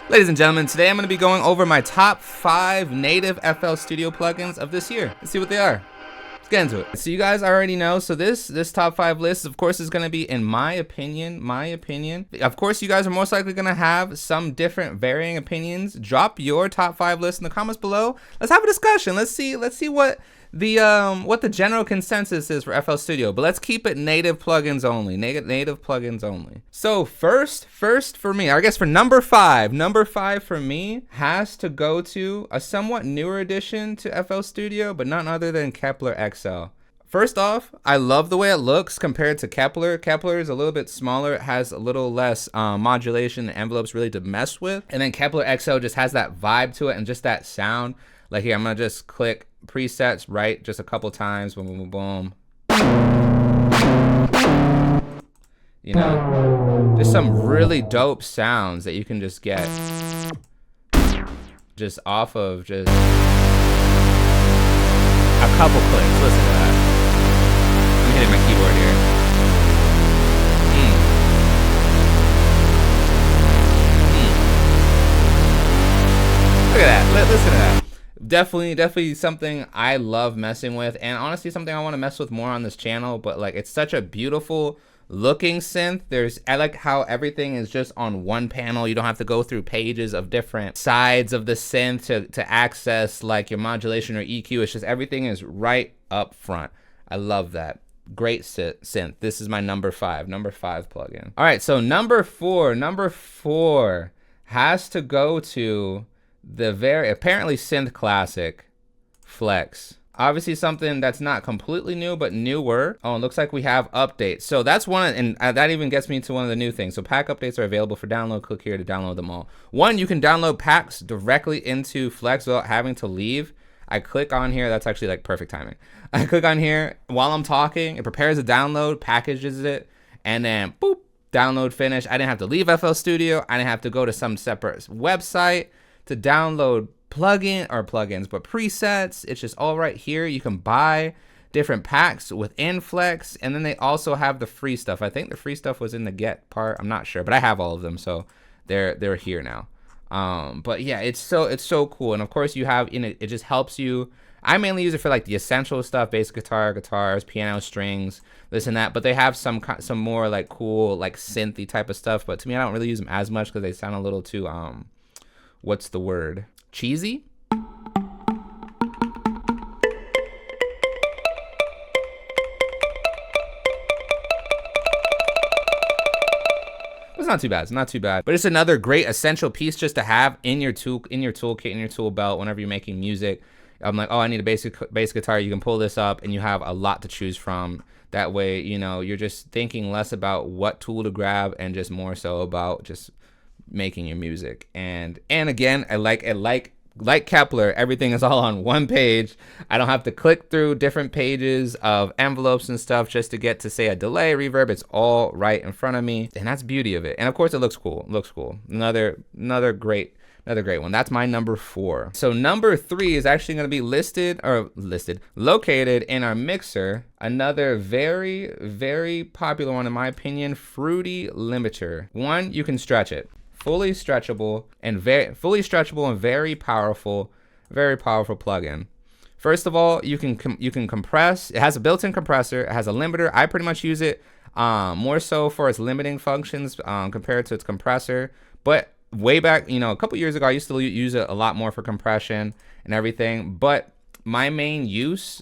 Ladies and gentlemen, today I'm going to be going over my top 5 native FL Studio plugins of this year. Let's see what they are. Let's get into it. So you guys already know, so this top 5 list, of course, is going to be in my opinion. Of course, you guys are most likely going to have some different varying opinions. Drop your top 5 list in the comments below. Let's have a discussion. Let's see what the general consensus is for FL Studio, but let's keep it native plugins only. Native plugins only. So first for me, I guess for number five for me has to go to a somewhat newer addition to FL Studio, but none other than Kepler Exo. First off, I love the way it looks compared to Kepler. Kepler is a little bit smaller. It has a little less modulation and envelopes really to mess with. And then Kepler Exo just has that vibe to it and just that sound. Like here, I'm gonna just click presets right just a couple times. Boom, boom, boom, boom. You know, there's some really dope sounds that you can just get just off of just a couple clicks. Listen to that. I'm hitting my keyboard here. Look at that. Listen to that. Definitely something I love messing with, and honestly something I want to mess with more on this channel. But like, it's such a beautiful looking synth. I like how everything is just on one panel. You don't have to go through pages of different sides of the synth to access like your modulation or EQ. It's just everything is right up front. I love that. Great synth. This is my number 5 plugin. All right, so number four has to go to the very apparently synth classic Flex. Obviously something that's not completely new, but newer. Oh, it looks like we have updates. So that's and that even gets me to one of the new things. So pack updates are available for download. Click here to download them all. One, you can download packs directly into Flex without having to leave. I click on here. That's actually like perfect timing. I click on here while I'm talking. It prepares a download, packages it, and then boop, download finish. I didn't have to leave FL Studio. I didn't have to go to some separate website to download plugins, but presets. It's just all right here. You can buy different packs within Flex, and then they also have the free stuff. I think the free stuff was in the get part. I'm not sure, but I have all of them, so they're here now. But yeah, it's so cool. And of course you have, it just helps you. I mainly use it for like the essential stuff, bass guitar, guitars, piano, strings, this and that. But they have some more like cool like synthy type of stuff. But to me, I don't really use them as much because they sound a little too what's the word? Cheesy? It's not too bad. It's not too bad. But it's another great essential piece just to have in your toolkit, in your tool belt whenever you're making music. I'm like, oh, I need a bass guitar. You can pull this up and you have a lot to choose from. That way, you're just thinking less about what tool to grab and just more so about just making your music. And again, I like Kepler, everything is all on one page. I don't have to click through different pages of envelopes and stuff just to get to say a delay, reverb. It's all right in front of me, and that's the beauty of it. And of course it looks cool. Another great one. That's my number 4. So number 3 is actually going to be located in our mixer. Another very, very popular one in my opinion, Fruity Limiter. One, you can stretch it. Fully stretchable and very powerful plugin. First of all, you can compress. It has a built-in compressor. It has a limiter. I pretty much use it more so for its limiting functions compared to its compressor. But way back, a couple years ago, I used to use it a lot more for compression and everything. But my main use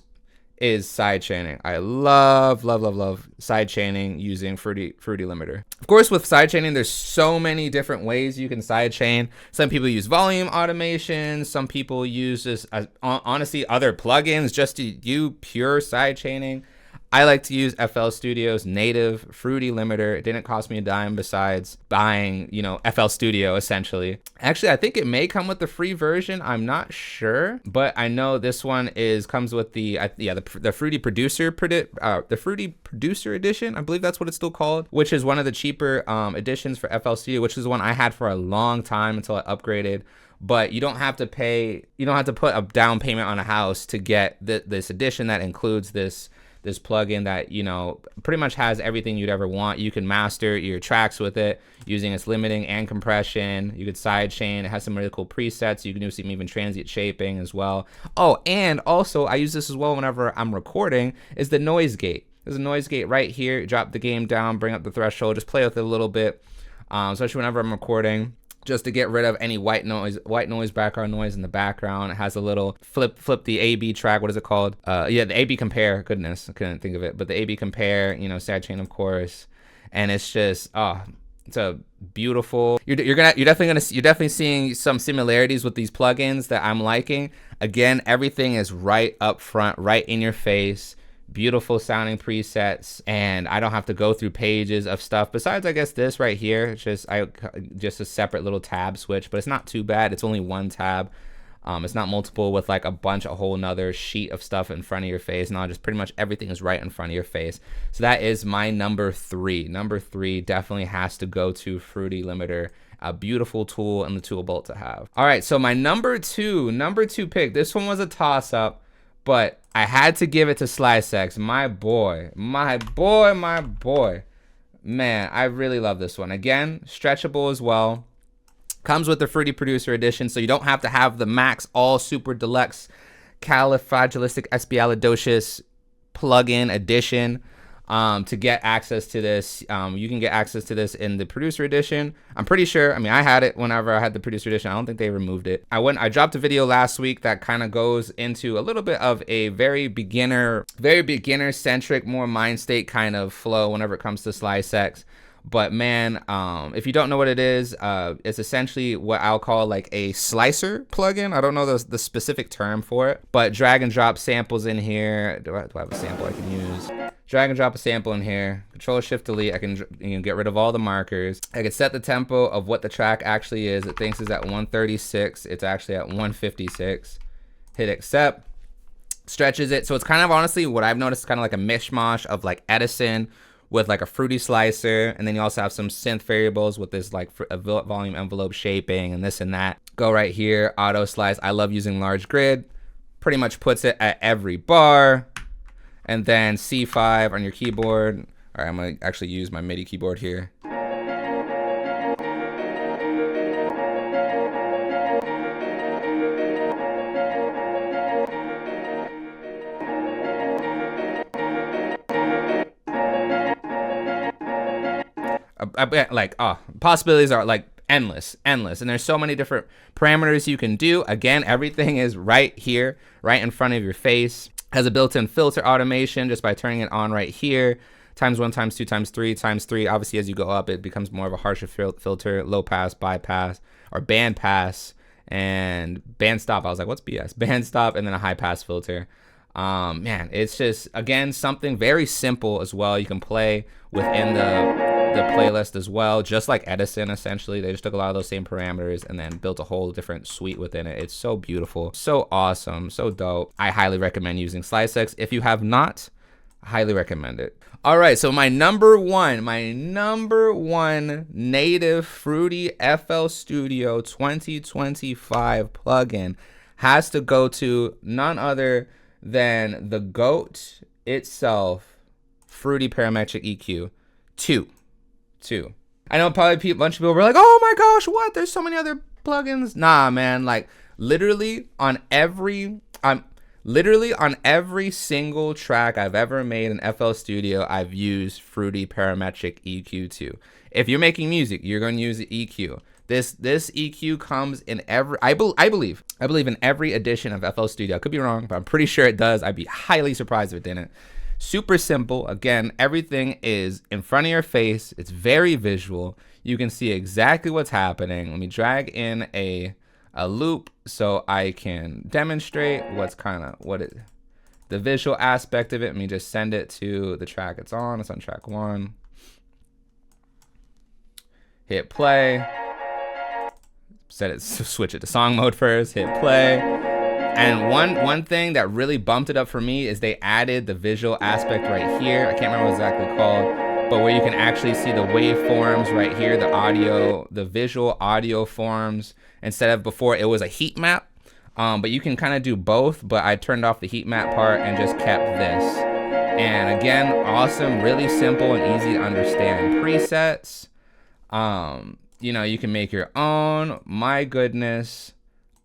is side chaining. I love side chaining using Fruity Limiter. Of course, with side chaining, there's so many different ways you can side chain. Some people use volume automation. Some people use this, honestly, other plugins just to do pure side chaining. I like to use FL Studio's native Fruity Limiter. It didn't cost me a dime besides buying, FL Studio essentially. Actually, I think it may come with the free version. I'm not sure, but I know this one comes with the Fruity Producer edition. I believe that's what it's still called, which is one of the cheaper editions for FL Studio, which is the one I had for a long time until I upgraded. But you don't have to put a down payment on a house to get this edition that includes this this plugin that, you know, pretty much has everything you'd ever want. You can master your tracks with it using its limiting and compression. You could sidechain. It has some really cool presets. You can do some even transient shaping as well. Oh, and also I use this as well whenever I'm recording, is the noise gate. There's a noise gate right here. Drop the gain down, bring up the threshold, just play with it a little bit, especially whenever I'm recording, just to get rid of any white noise, background noise in the background. It has a little flip the A/B track. What is it called? Yeah, the A/B compare. Goodness, I couldn't think of it. But the A/B compare, you know, sidechain, of course. And it's just, it's a beautiful. You're definitely seeing some similarities with these plugins that I'm liking. Again, everything is right up front, right in your face. Beautiful sounding presets, and I don't have to go through pages of stuff besides, I guess, this right here. It's just a separate little tab switch, but it's not too bad. It's only one tab. It's not multiple with like a whole nother sheet of stuff in front of your face. No, just pretty much everything is right in front of your face. So that is my number 3. Number 3 definitely has to go to Fruity Limiter. A beautiful tool in the tool belt to have. All right, so my number two pick. This one was a toss up, but I had to give it to Slicex. My boy. Man, I really love this one. Again, stretchable as well. Comes with the Fruity Producer Edition, so you don't have to have the max all super deluxe califragilisticexpialidocious plugin edition to get access to this. You can get access to this in the Producer Edition. I'm pretty sure, I mean, I had it whenever I had the Producer Edition. I don't think they removed it. I dropped a video last week that kind of goes into a little bit of a very beginner centric, more mind state kind of flow whenever it comes to Slicex. But man, if you don't know what it is, it's essentially what I'll call like a slicer plugin. I don't know the specific term for it, but drag and drop samples in here. Do I have a sample I can use? Drag and drop a sample in here. Control Shift Delete. I can get rid of all the markers. I can set the tempo of what the track actually is. It thinks it's at 136. It's actually at 156. Hit accept. Stretches it. So it's kind of honestly what I've noticed, kind of like a mishmash of like Edison with like a fruity slicer, and then you also have some synth variables with this like volume envelope shaping and this and that. Go right here, auto slice. I love using large grid. Pretty much puts it at every bar, and then C5 on your keyboard. All right, I'm gonna actually use my MIDI keyboard here. Possibilities are like endless, and there's so many different parameters you can do. Again, everything is right here, right in front of your face. Has a built-in filter automation just by turning it on right here. ×1, ×2, ×3, ×3. Obviously, as you go up, it becomes more of a harsher filter. Low pass, bypass, or band pass, and band stop. I was like, what's BS? Band stop, and then a high pass filter. Man, it's just, again, something very simple as well. You can play within the playlist as well, just like Edison. Essentially, they just took a lot of those same parameters and then built a whole different suite within it. It's so beautiful, so awesome, so dope. I highly recommend using Slicex. If you have not, I highly recommend it. All right, so my number one native Fruity FL Studio 2025 plugin has to go to none other than the GOAT itself, Fruity Parametric EQ 2. I know probably a bunch of people were like, oh my gosh, what? There's so many other plugins. Nah, man, like literally on every single track I've ever made in FL Studio, I've used Fruity Parametric EQ 2. If you're making music, you're going to use the EQ. This EQ comes in every, I believe in every edition of FL Studio. I could be wrong, but I'm pretty sure it does. I'd be highly surprised if it didn't. Super simple. Again, everything is in front of your face. It's very visual. You can see exactly what's happening. Let me drag in a loop so I can demonstrate the visual aspect of it. Let me just send it to the track it's on. It's on track 1. Hit play. Switch it to song mode first. Hit play. And one thing that really bumped it up for me is they added the visual aspect right here. I can't remember what it's exactly called, but where you can actually see the waveforms right here, the visual audio forms, instead of before it was a heat map. But you can kind of do both, but I turned off the heat map part and just kept this. And again, awesome, really simple and easy to understand presets. You know, you can make your own. My goodness,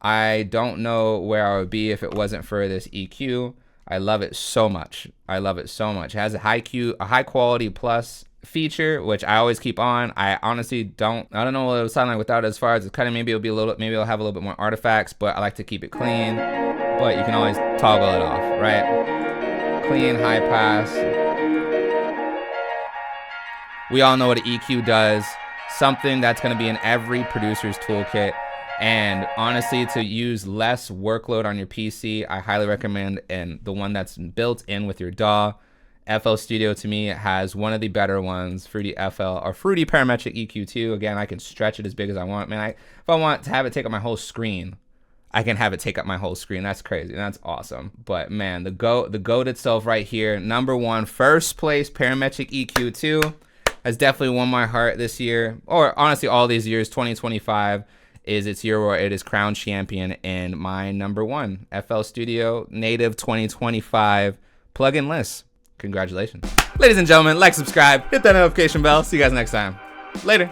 I don't know where I would be if it wasn't for this EQ. I love it so much. I love it so much. It has a high quality plus feature, which I always keep on. I honestly don't know what it would sound like without it, as far as it's kind of, maybe it'll have a little bit more artifacts, but I like to keep it clean. But you can always toggle it off, right? Clean, high pass. We all know what an EQ does. Something that's going to be in every producer's toolkit. And honestly, to use less workload on your PC, I highly recommend the one that's built in with your DAW. flstudio, to me, has one of the better ones. Fruity FL or Fruity Parametric EQ 2. Again, I can stretch it as big as I want. Man, if I want to have it take up my whole screen, I can have it take up my whole screen. That's crazy. That's awesome. But man, the GOAT itself right here, #1, first place Parametric EQ 2, has definitely won my heart this year, or honestly all these years. 2025 is its year where it is crowned champion, and my #1 flstudio native 2025 plugin list. Congratulations. Ladies and gentlemen, like, subscribe, hit that notification bell. See you guys next time. Later.